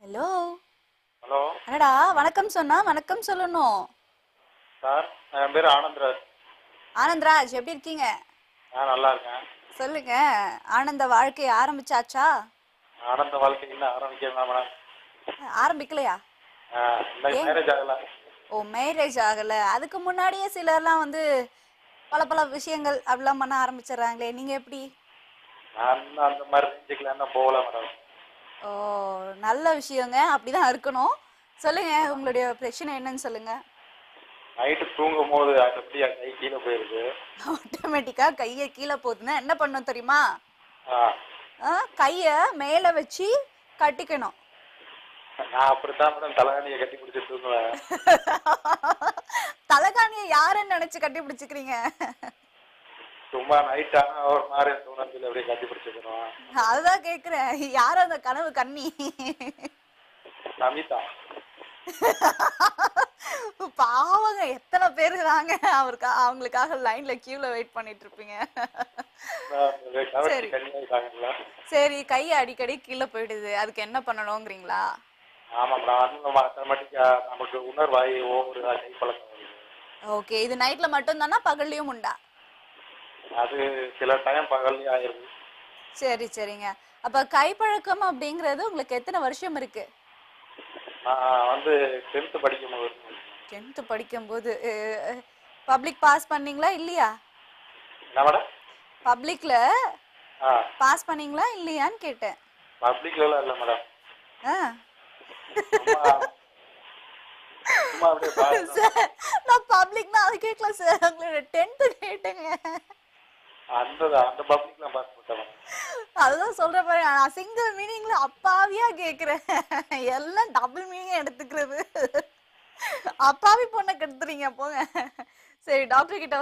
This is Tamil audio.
ஹலோ. ஹலோ அடடா, வணக்கம் சொன்னா வணக்கம் சொல்லணும். சார், என் பேர் ஆனந்த்ராஜ். ஆனந்த்ராஜ், எப்படி இருக்கீங்க? நான் நல்லா இருக்கேன். சொல்லுங்க. ஆனந்த வாழ்க்கை ஆரம்பிச்சாச்சா? ஆனந்த வாழ்க்கை இன்னும் ஆரம்பிக்கலாம் மேடம். ஆரம்பிக்கலையா? இன்னைக்கு ஏன்? மேரேஜ் ஆகல. ஓ, மேரேஜ் ஆகல. அதுக்கு முன்னாடியே சிலர்லாம் பல பல விஷயங்கள் அப்படிலாம் பண்ண ஆரம்பிச்சிடுறாங்களே, நீங்க எப்படி? நான் இன்னும் அந்த மாதிரி ரேஞ்சுக்குலாம் இன்னும் போகல மேடம். ஓ, நல்ல விஷயங்க. அப்படிதான் இருக்கணும். சொல்லுங்க, உங்களுடைய பிரச்சனை என்னன்னு சொல்லுங்க. நைட்டு தூங்கும் போது அப்படியே கை கீழே போயிருக்கு. ஆட்டோமேட்டிக்கா கையை கீழே போகுதுன்னா என்ன பண்ணணும் தெரியுமா? ஆ, கைய மேல வச்சு கட்டிக்கணும். நான் அப்படித்தான் மேடம் தலைகாணியை கட்டி பிடிச்சி தூங்குவேன். தலகாணிய யாருன்னு நினைச்சு கட்டி பிடிச்சுக்கிறீங்க? சும்மா நைட் ஆனால் ஒரு மாதிரி தூணத்தில் அப்படியே கட்டி பிடிச்சிக்கணும். அதுதான் கேக்குறேன். யாரு அந்த கனவு கண்ணி? நமிதா. பாவங்க, எத்தனை பேரு தாங்க அவங்களுக்காக லைன்ல கியூல வெயிட் பண்ணிட்டு இருப்பீங்க. கவர்ச்சி சரி கண்ணியாயிட்டாங்களா? சரி, கை அடிக்கடி கீழே போயிடுது, அதுக்கு என்ன பண்ணணுங்கிறீங்களா? ஆமாம் மேடம். ஆட்டோமேட்டிக்கா நமக்கு உணர்வாய் ஒவ்வொரு கை பழக்கம் வருது. ஓகே, இது நைட்ல மட்டும் தானா, பகல்லையும் உண்டா? அது சில டைம் பகல்லே ஆயிருது. சரி சரிங்க. அப்ப கைப்பழக்கம் அப்படிங்கறது உங்களுக்கு எத்தனை வருஷம் இருக்கு? நான் வந்து 10th படிக்கும்போது. 10th படிக்கும்போது பப்ளிக் பாஸ் பண்ணீங்களா இல்லையா? என்ன மேடம்? பப்ளிக்ல ஆ, பாஸ் பண்ணீங்களா இல்லையான்னு கேட்டேன். பப்ளிக்லாம் இல்லை மேடம். ஆ. சும்மா சும்மா அப்படியே பாஸ். சார், நான் பப்ளிக்னா அது கேட்கல சார், உங்களோட 10th கேட்டேங்க. அந்த அந்த பப்ளிக்லாம் பாஸ் பண்ணிட்டேன் மேடம். அதுதான் சொல்ற பாரு, நான் சிங்கிள் மீனிங்ல அப்பாவியா கேக்குறேன். எல்லாம் டபுள் மீனிங் எடுத்துக்கிறது. அப்பாவி பொண்ணை கெடுத்துறீங்க போங்க. சரி, டாக்டர் கிட்ட